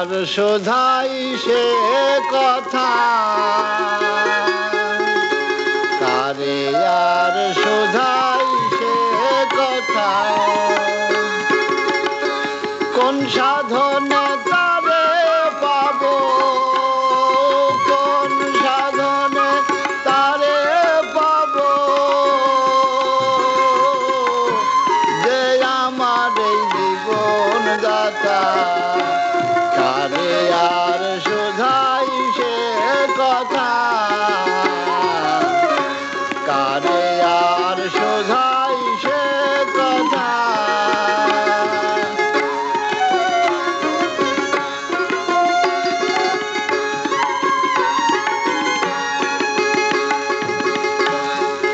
আর শোধাই সে কথা, কারে আর শোধাই সে কথা, কোন সাধনে তারে পাবো, কোন সাধনে তারে পাবো, যে আমার এই জীবন দাতা, কারে আর শোধাই সে কথা, কারে আর শোধাই সে কথা।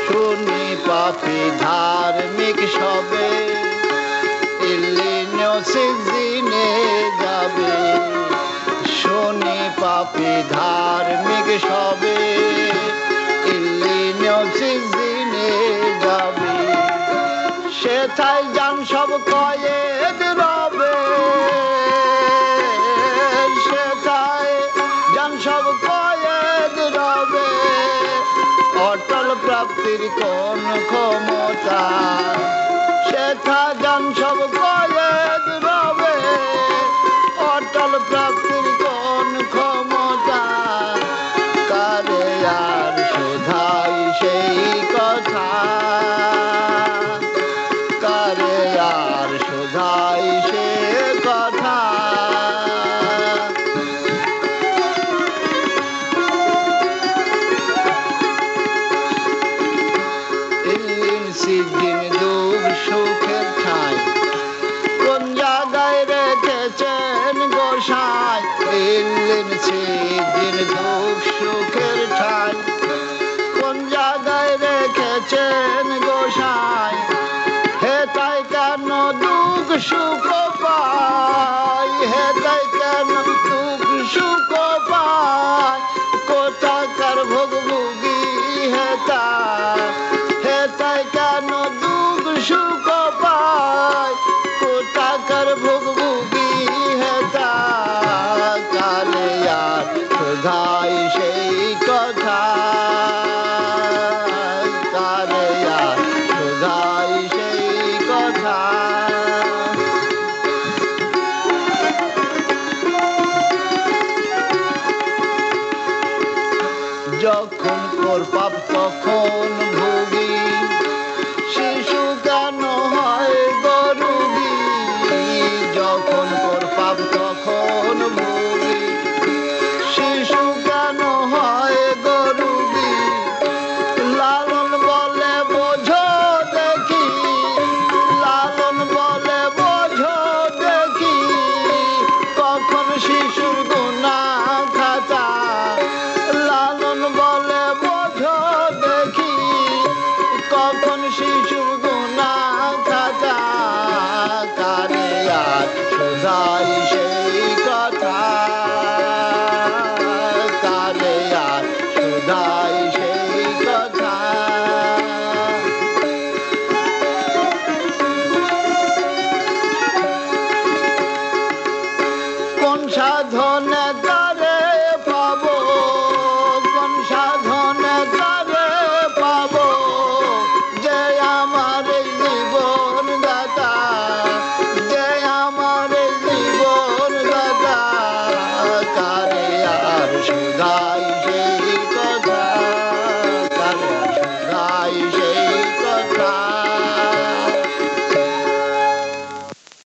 শুনি পাপী ধার্মিক সবে ইল্লিনো সিজিনে যাবে, শুনি পাপী ধার্মিক সবে ইল্লিনো সিজিনে যাবে, সেথায় যান সব কয়েদ রবে, সেথায় যান সব কয়েদ রবে, অটল প্রাপ্তির কোন ক্ষমতা, সেথা যান সব কয়েদ রবে, অটল প্রাপ্তির কোন ক্ষমতা, কারে আর শোধাই সেই কথা, কারে আর শোধাই সে কথা। সিদিন দুঃখ সুখের ঠাই কোন জায়গায় রেখেছেন গোসাই, ইল্লিন সিদিন দুঃখ সুখের ঠাই কোন জায়গায় রেখেছেন গোসাই, হেতাই কেন দুঃখ সুখ পাই, হেতাই কেন দুঃখ সুখ পাই, কোথাকার ভোগভোগী হেতা, হেতাই কেন দুঃখ সুখ পায়, কোথাকার ভোগভোগী হেতা, কালে আর শোধাই সেই কথা, কালে আর শোধাই সেই কথা। যখন তোর পাপ তখন ভোগী, শিশু কেন হয় গরুগী, যখন তোর পাপ তখন ভোগী, শিশু কেন হয় গরুগী, লালন বলে বোঝো দেখি, লালন বলে বোঝো দেখি, কখন শিশুর গুনাহ খাতা, লালন বলে বোঝো দেখি, কখন শিশুর গুনাহ খাতা, কারে আর শোধাই